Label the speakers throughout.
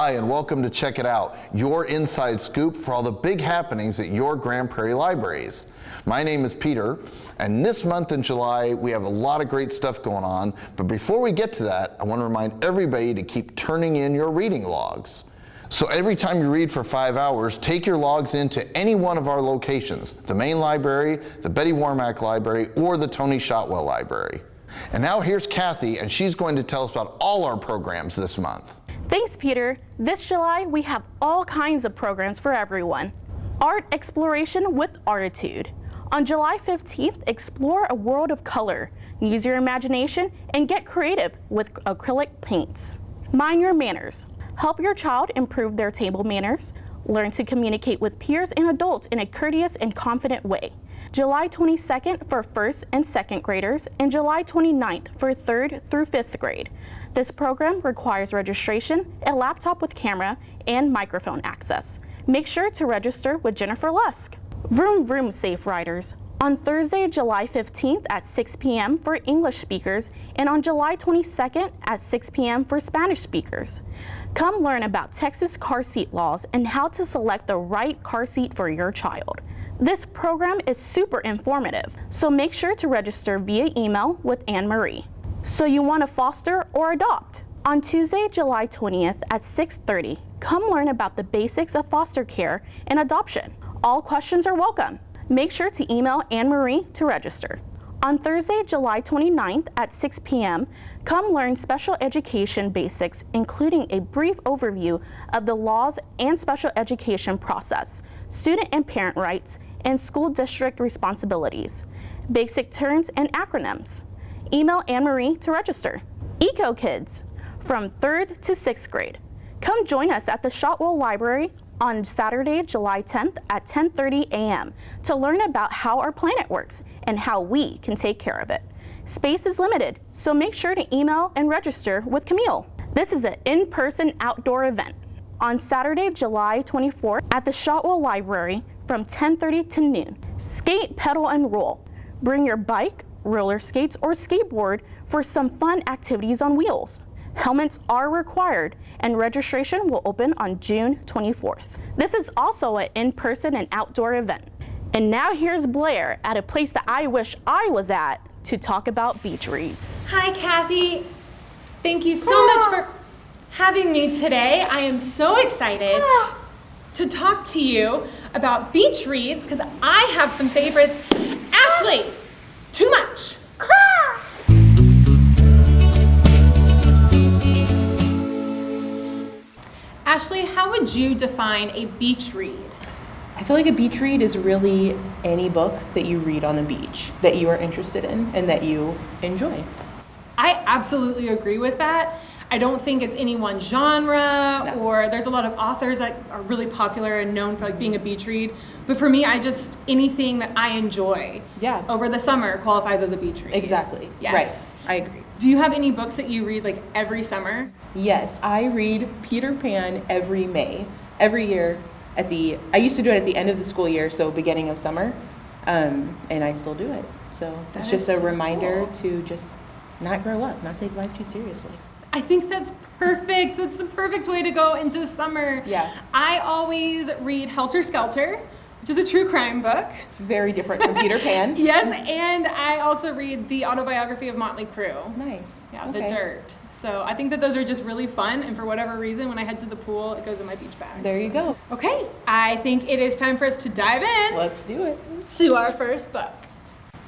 Speaker 1: Hi, and welcome to Check It Out, your inside scoop for all the big happenings at your Grand Prairie libraries. My name is Peter, and this month in July, we have a lot of great stuff going on, but before we get to that, I want to remind everybody to keep turning in your reading logs. So every time you read for 5 hours, take your logs into any one of our locations, the main library, the Betty Warmack Library, or the Tony Shotwell Library. And now here's Kathy, and she's going to tell us about all our programs this month.
Speaker 2: Thanks, Peter. This July, we have all kinds of programs for everyone. Art exploration with Artitude. On July 15th, explore a world of color. Use your imagination and get creative with acrylic paints. Mind Your Manners. Help your child improve their table manners. Learn to communicate with peers and adults in a courteous and confident way. July 22nd for 1st and 2nd graders, and July 29th for 3rd through 5th grade. This program requires registration, a laptop with camera, and microphone access. Make sure to register with Jennifer Lusk. Vroom Vroom Safe Riders. On Thursday, July 15th at 6 p.m. for English speakers, and on July 22nd at 6 p.m. for Spanish speakers. Come learn about Texas car seat laws and how to select the right car seat for your child. This program is super informative, so make sure to register via email with Anne Marie. So you want to foster or adopt? On Tuesday, July 20th at 6:30, come learn about the basics of foster care and adoption. All questions are welcome. Make sure to email Anne Marie to register. On Thursday, July 29th at 6 p.m., come learn special education basics, including a brief overview of the laws and special education process, student and parent rights, and school district responsibilities, basic terms and acronyms. Email Anne Marie to register. Eco Kids, from 3rd to 6th grade. Come join us at the Shotwell Library on Saturday, July 10th at 10:30 a.m. to learn about how our planet works and how we can take care of it. Space is limited, so make sure to email and register with Camille. This is an in-person outdoor event on Saturday, July 24th at the Shotwell Library from 10:30 to noon. Skate, pedal, and roll. Bring your bike, roller skates, or skateboard for some fun activities on wheels. Helmets are required, and registration will open on June 24th. This is also an in-person and outdoor event. And now here's Blair at a place that I wish I was at to talk about beach reads.
Speaker 3: Hi, Kathy. Thank you so much for having me today. I am so excited to talk to you about beach reads because I have some favorites. Ashley, too much. Ashley, how would you define a beach read?
Speaker 4: I feel like a beach read is really any book that you read on the beach that you are interested in and that you enjoy.
Speaker 3: I absolutely agree with that. I don't think it's any one genre, or there's a lot of authors that are really popular and known for like being a beach read. But for me, anything that I enjoy over the summer qualifies as a beach read.
Speaker 4: Exactly.
Speaker 3: Yes.
Speaker 4: Right. I agree.
Speaker 3: Do you have any books that you read like every summer?
Speaker 4: Yes, I read Peter Pan every May. Every year I used to do it at the end of the school year, so beginning of summer, and I still do it. So it's just a reminder to just not grow up, not take life too seriously.
Speaker 3: I think that's perfect. That's the perfect way to go into summer.
Speaker 4: Yeah.
Speaker 3: I always read Helter Skelter, which is a true crime book.
Speaker 4: It's very different from Peter Pan.
Speaker 3: Yes, and I also read the autobiography of Motley Crue.
Speaker 4: Nice.
Speaker 3: Yeah,
Speaker 4: okay.
Speaker 3: The Dirt. So I think that those are just really fun, and for whatever reason, when I head to the pool, it goes in my beach bag.
Speaker 4: There you go.
Speaker 3: Okay, I think it is time for us to dive in.
Speaker 4: Let's do it.
Speaker 3: To our first book.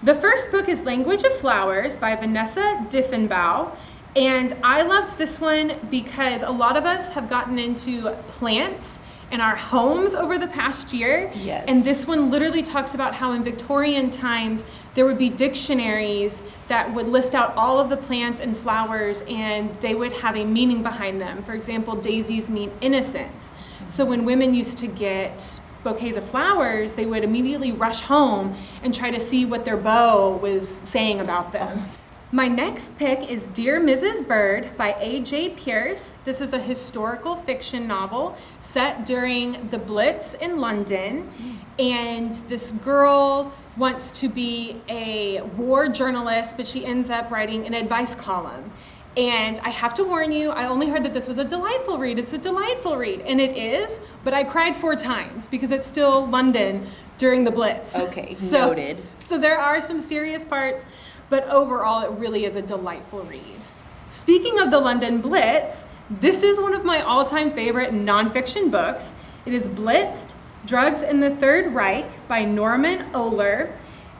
Speaker 3: The first book is Language of Flowers by Vanessa Diffenbaugh. And I loved this one because a lot of us have gotten into plants in our homes over the past year.
Speaker 4: Yes.
Speaker 3: And this one literally talks about how in Victorian times there would be dictionaries that would list out all of the plants and flowers, and they would have a meaning behind them. For example, daisies mean innocence. So when women used to get bouquets of flowers, they would immediately rush home and try to see what their beau was saying about them. My next pick is Dear Mrs. Bird by A.J. Pierce. This is a historical fiction novel set during the Blitz in London. And this girl wants to be a war journalist, but she ends up writing an advice column. And I have to warn you, I only heard that this was a delightful read. It's a delightful read, and it is, but I cried 4 times because it's still London during the Blitz.
Speaker 4: Okay, noted.
Speaker 3: So there are some serious parts, but overall it really is a delightful read. Speaking of the London Blitz, this is one of my all-time favorite nonfiction books. It is Blitzed, Drugs in the Third Reich by Norman Ohler,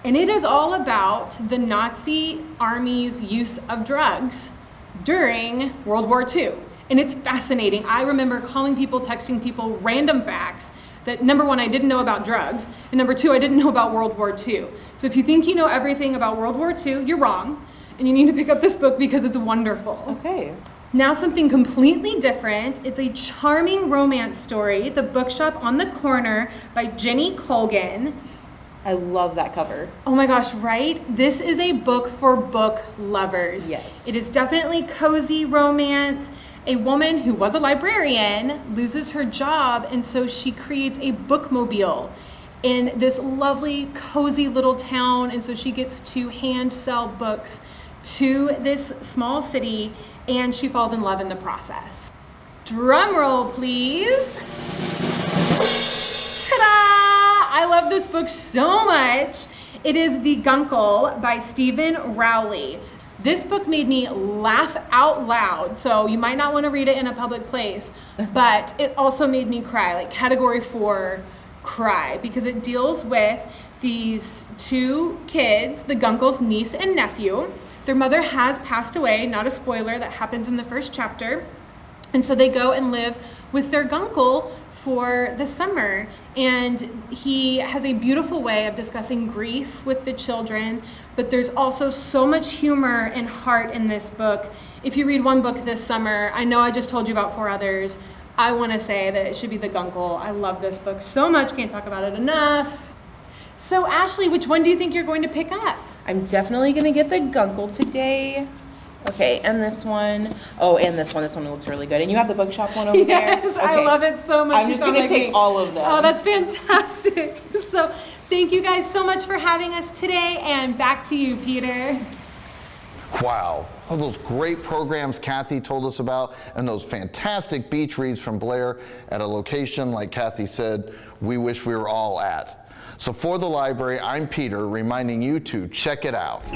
Speaker 3: and it is all about the Nazi army's use of drugs during World War II. And it's fascinating. I remember calling people, texting people random facts that number 1, I didn't know about drugs, and number 2, I didn't know about World War II. So if you think you know everything about World War II, you're wrong, and you need to pick up this book because it's wonderful.
Speaker 4: Okay.
Speaker 3: Now something completely different. It's a charming romance story, The Bookshop on the Corner by Jenny Colgan.
Speaker 4: I love that cover.
Speaker 3: Oh my gosh, right? This is a book for book lovers.
Speaker 4: Yes.
Speaker 3: It is definitely cozy romance. A woman who was a librarian loses her job, and so she creates a bookmobile in this lovely, cozy little town, and so she gets to hand sell books to this small city, and she falls in love in the process. Drum roll, please. Ta-da! I love this book so much. It is The Guncle by Stephen Rowley. This book made me laugh out loud, so you might not want to read it in a public place, but it also made me cry, like category 4 cry, because it deals with these 2 kids, the Guncle's niece and nephew. Their mother has passed away, not a spoiler, that happens in the first chapter. And so they go and live with their Guncle for the summer, and he has a beautiful way of discussing grief with the children, but there's also so much humor and heart in this book. If you read one book this summer, I know I just told you about 4 others, I want to say that it should be The Guncle. I love this book so much, can't talk about it enough. So Ashley, which one do you think you're going to pick up?
Speaker 4: I'm definitely gonna get the Guncle today. Okay, and this one. Oh, and this one. This one looks really good. And you have the bookshop one over there?
Speaker 3: Yes, I
Speaker 4: Okay.
Speaker 3: love it so much.
Speaker 4: I'm
Speaker 3: You
Speaker 4: just
Speaker 3: sound
Speaker 4: gonna
Speaker 3: like
Speaker 4: take
Speaker 3: me.
Speaker 4: all of them.
Speaker 3: Oh, that's fantastic. So thank you guys so much for having us today, and back to you, Peter.
Speaker 1: Wow, all those great programs Kathy told us about, and those fantastic beach reads from Blair at a location, like Kathy said, we wish we were all at. So for the library, I'm Peter, reminding you to check it out.